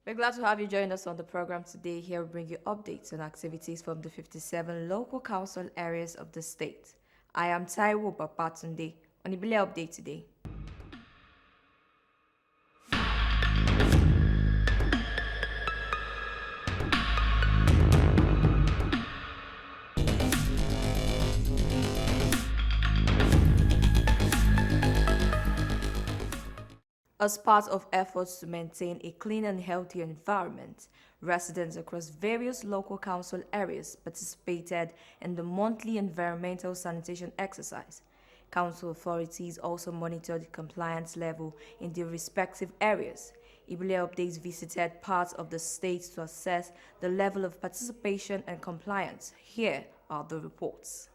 We're glad to have you join us on the program today. Here we bring you updates on activities from the 57 local council areas of the state. I am Taiwo Babatunde on Ibile Update today. As part of efforts to maintain a clean and healthy environment, residents across various local council areas participated in the monthly environmental sanitation exercise. Council authorities also monitored the compliance level in their respective areas. Ibile Updates visited parts of the state to assess the level of participation and compliance. Here are the reports.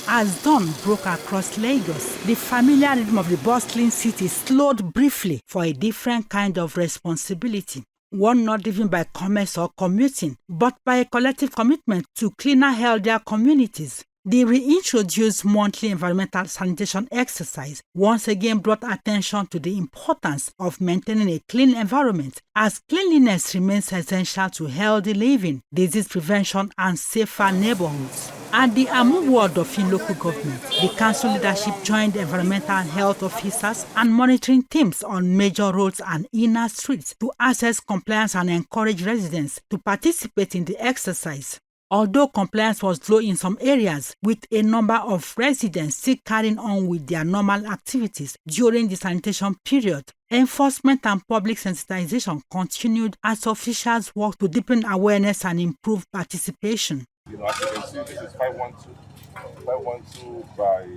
As dawn broke across Lagos, the familiar rhythm of the bustling city slowed briefly for a different kind of responsibility. One not driven by commerce or commuting, but by a collective commitment to cleaner, healthier communities. The reintroduced monthly environmental sanitation exercise once again brought attention to the importance of maintaining a clean environment, as cleanliness remains essential to healthy living, disease prevention, and safer neighborhoods. At the Amuwo-Odofin local government, the council leadership joined environmental health officers and monitoring teams on major roads and inner streets to assess compliance and encourage residents to participate in the exercise. Although compliance was low in some areas, with a number of residents still carrying on with their normal activities during the sanitation period, enforcement and public sensitization continued as officials worked to deepen awareness and improve participation. As you can see, this is 512 by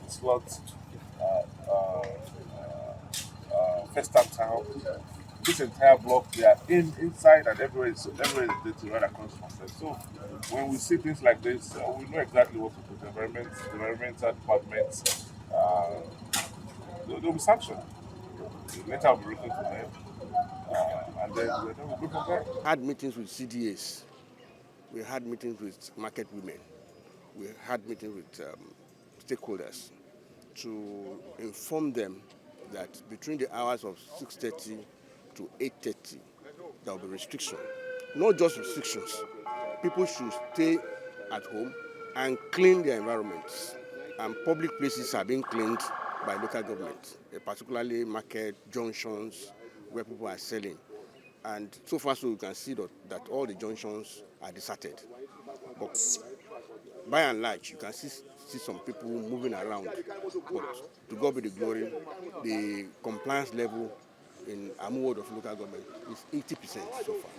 slot first time town. This entire block, they are inside and everywhere is dirty right across the state. So when we see things like this, we know exactly what to do. The environmental department, they'll be sanctioned. The letter will be written to them, and then we'll go from there. Had meetings with CDAs. We had meetings with market women. We had meetings with stakeholders to inform them that between the hours of 6:30 to 8:30, there will be restriction. Not just restrictions. People should stay at home and clean their environments. And public places are being cleaned by local government, particularly market junctions where people are selling. And so far, so you can see that all the junctions are deserted. But by and large, you can see some people moving around. But to God be the glory, the compliance level in Amuwo-Odofin local government is 80% so far.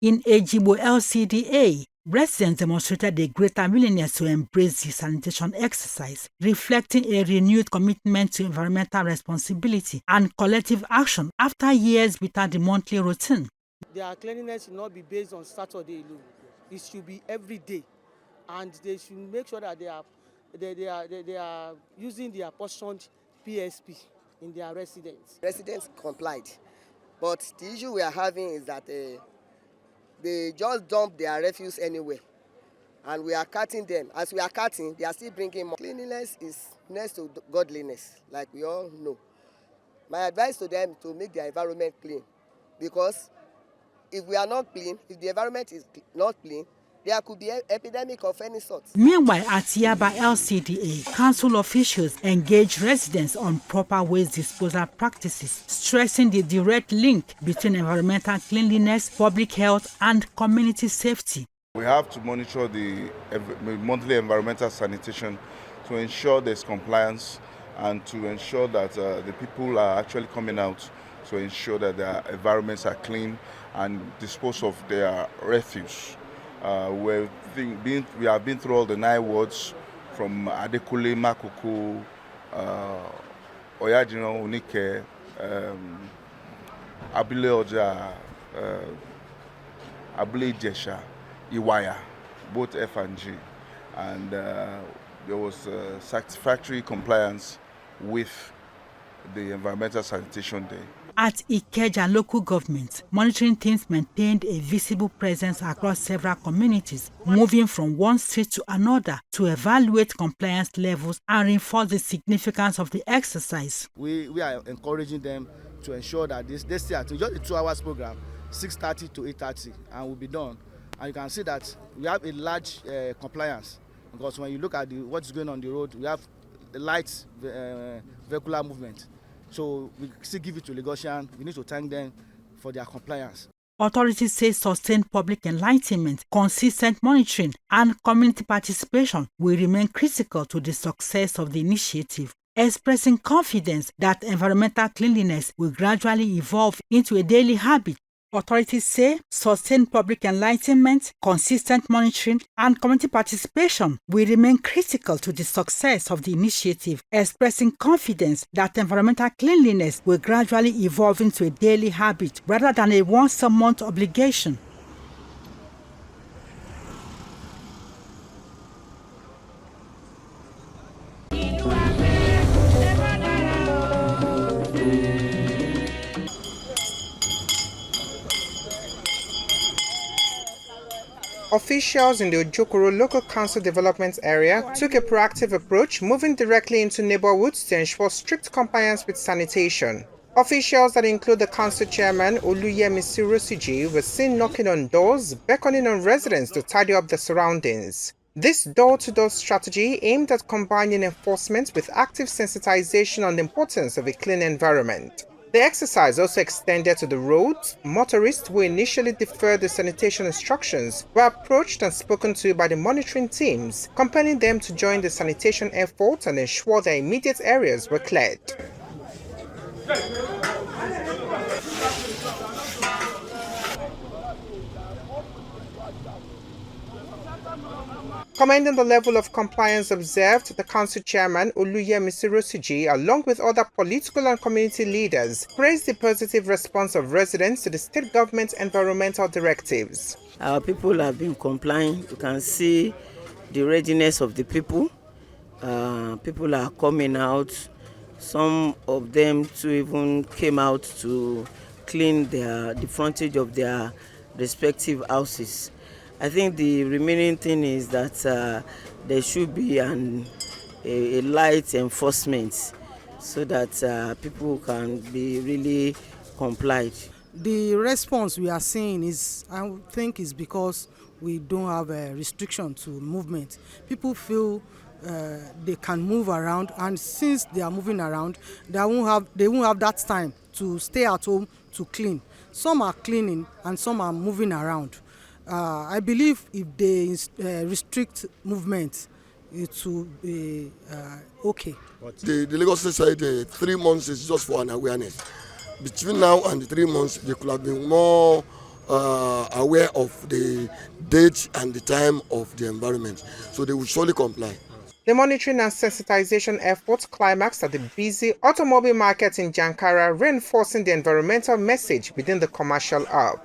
In Ejigbo LCDA, residents demonstrated a greater willingness to embrace the sanitation exercise, reflecting a renewed commitment to environmental responsibility and collective action after years without the monthly routine. Their cleanliness should not be based on Saturday alone. It should be every day, and they should make sure that they are using the apportioned PSP in their residents. Residents complied, but the issue we are having is that they just dump their refuse anywhere, and we are cutting them. As we are cutting, they are still bringing more. Cleanliness is next to godliness, like we all know. My advice to them is to make their environment clean, because if we are not clean, if the environment is not clean, there could be an epidemic of any sort. Meanwhile, at Yaba LCDA, council officials engage residents on proper waste disposal practices, stressing the direct link between environmental cleanliness, public health, and community safety. We have to monitor the monthly environmental sanitation to ensure there's compliance and to ensure that the people are actually coming out to ensure that their environments are clean and dispose of their refuse. We have been through all the 9 wards from Adekule, Makoko, Oyajino, Unike, Ibile Jesha, Iwaya, both F and G. And there was satisfactory compliance with the Environmental Sanitation Day. At Ikeja local government, monitoring teams maintained a visible presence across several communities, moving from one street to another to evaluate compliance levels and reinforce the significance of the exercise. We are encouraging them to ensure that this year, just a 2 hours program, 6:30 to 8:30, and will be done. And you can see that we have a large compliance, because when you look at what's going on the road, we have the light vehicular movement. So we still give it to Lagosian. We need to thank them for their compliance. Authorities say sustained public enlightenment, consistent monitoring, and community participation will remain critical to the success of the initiative, expressing confidence that environmental cleanliness will gradually evolve into a daily habit. Authorities say sustained public enlightenment, consistent monitoring, and community participation will remain critical to the success of the initiative, expressing confidence that environmental cleanliness will gradually evolve into a daily habit rather than a once-a-month obligation. Officials in the Ojokoro Local Council Development Area took a proactive approach, moving directly into neighborhoods to ensure strict compliance with sanitation. Officials that include the council chairman, Oluyemisi Rosiji, were seen knocking on doors, beckoning on residents to tidy up the surroundings. This door-to-door strategy aimed at combining enforcement with active sensitization on the importance of a clean environment. The exercise also extended to the roads. Motorists who initially deferred the sanitation instructions were approached and spoken to by the monitoring teams, compelling them to join the sanitation effort and ensure their immediate areas were cleared. Commending the level of compliance observed, the council chairman, Oluyemisi Rosiji, along with other political and community leaders, praised the positive response of residents to the state government's environmental directives. Our people have been complying. You can see the readiness of the people. People are coming out. Some of them too even came out to clean the frontage of their respective houses. I think the remaining thing is that there should be a light enforcement so that people can be really complied. The response we are seeing is, I think, is because we don't have a restriction to movement. People feel they can move around, and since they are moving around, they won't have that time to stay at home to clean. Some are cleaning and some are moving around. I believe if they restrict movement, it will be okay. The Lagos State 3 months is just for an awareness. Between now and the 3 months, they could have been more aware of the date and the time of the environment, so they will surely comply. The monitoring and sensitization efforts climaxed at the busy automobile market in Jankara, reinforcing the environmental message within the commercial hub.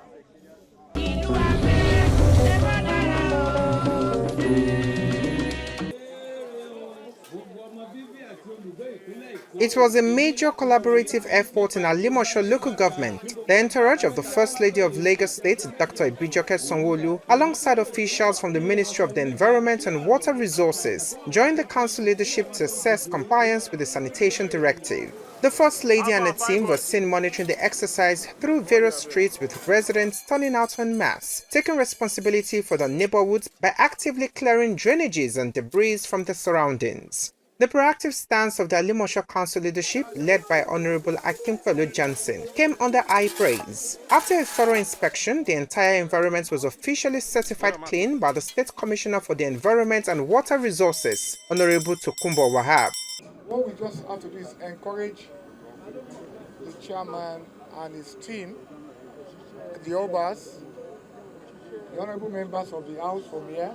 It was a major collaborative effort in Alimosho local government. The entourage of the First Lady of Lagos State, Dr. Sanwo-Olu, alongside officials from the Ministry of the Environment and Water Resources, joined the council leadership to assess compliance with the Sanitation Directive. The First Lady and her team were seen monitoring the exercise through various streets, with residents turning out en masse, taking responsibility for their neighborhoods by actively clearing drainages and debris from the surroundings. The proactive stance of the Alimosho Council leadership, led by Honorable Akinfelo Johnson, came under high praise. After a thorough inspection, the entire environment was officially certified clean by the State Commissioner for the Environment and Water Resources, Honorable Tokunbo Wahab. What we just have to do is encourage the chairman and his team, the Obas, the honorable members of the House from here,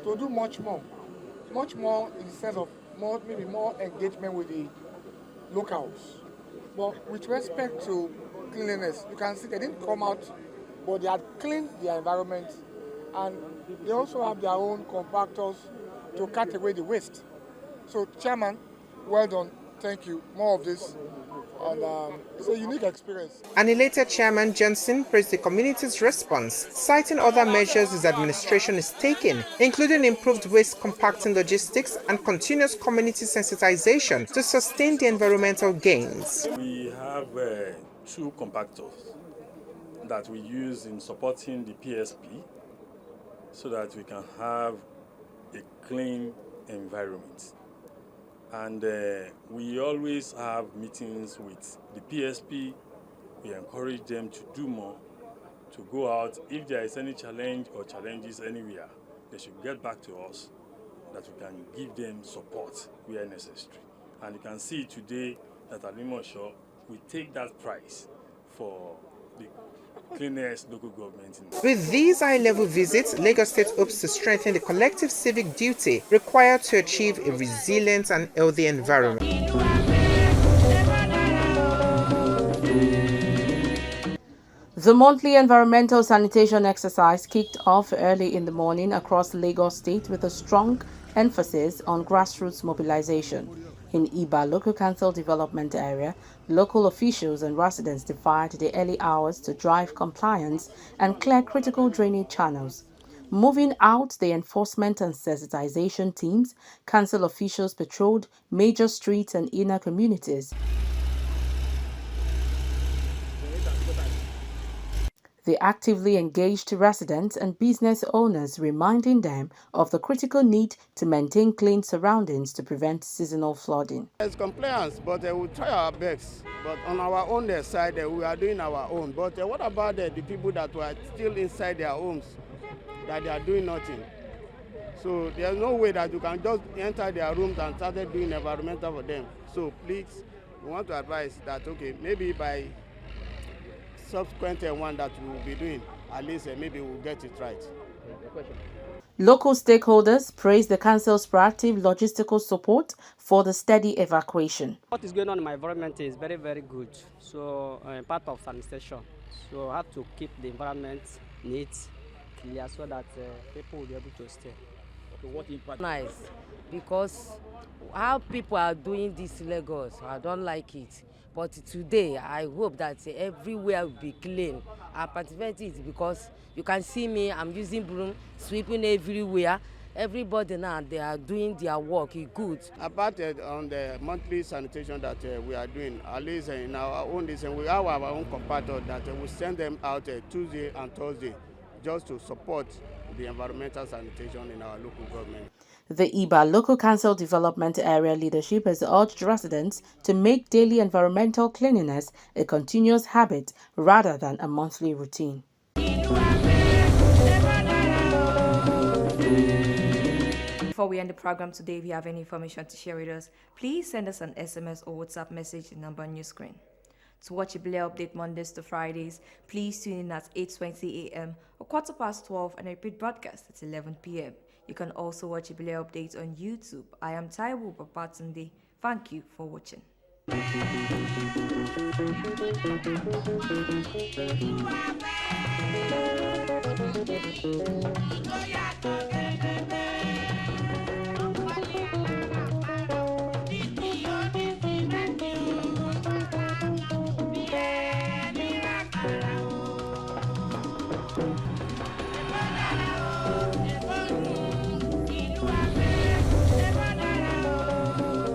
to do much more in the sense of maybe more engagement with the locals. But with respect to cleanliness. You can see they didn't come out, but they had cleaned their environment, and they also have their own compactors to cut away the waste. So, Chairman, well done. Thank you. More of this. And it's a unique experience. An elated Chairman Johnson praised the community's response, citing other measures his administration is taking, including improved waste compacting logistics and continuous community sensitization to sustain the environmental gains. We have 2 compactors that we use in supporting the PSP so that we can have a clean environment. And we always have meetings with the PSP. We encourage them to do more, to go out. If there is any challenge or challenges anywhere, they should get back to us, that we can give them support where necessary. And you can see today that Alimosho, we take that prize for the cleanest local government. With these high-level visits, Lagos State hopes to strengthen the collective civic duty required to achieve a resilient and healthy environment. The monthly environmental sanitation exercise kicked off early in the morning across Lagos State with a strong emphasis on grassroots mobilization. In Iba Local Council Development Area, local officials and residents defied the early hours to drive compliance and clear critical drainage channels. Moving out the enforcement and sensitization teams, council officials patrolled major streets and inner communities. They actively engaged residents and business owners, reminding them of the critical need to maintain clean surroundings to prevent seasonal flooding. There's compliance, but we try our best. But on our own side, we are doing our own. But what about the people that were still inside their homes, that they are doing nothing? So there's no way that you can just enter their rooms and start doing environmental for them. So please, we want to advise that, okay, maybe by subsequent one that we will be doing, at least maybe we'll get it right. Local stakeholders praised the council's proactive logistical support for the steady evacuation. What is going on in my environment is very, very good. So part of sanitation. So I have to keep the environment neat, clear, so that people will be able to stay. Okay, what impact? Nice, because how people are doing this in Lagos, I don't like it. But today, I hope that everywhere will be clean. I participate it because you can see me, I'm using broom, sweeping everywhere. Everybody now, they are doing their work, it's good. Apart on the monthly sanitation that we are doing, at least in our own design, we have our own compactor that we send them out Tuesday and Thursday just to support the environmental sanitation in our local government. The Iba Local Council Development Area leadership has urged residents to make daily environmental cleanliness a continuous habit rather than a monthly routine. Before we end the program today, if you have any information to share with us, please send us an SMS or WhatsApp message, the number on your screen. To watch Ibile Update Mondays to Fridays, please tune in at 8:20 a.m. or 12:15 and repeat broadcast at 11 p.m. You can also watch Ibile Updates on YouTube. I am Taiwo Papatunde. Thank you for watching.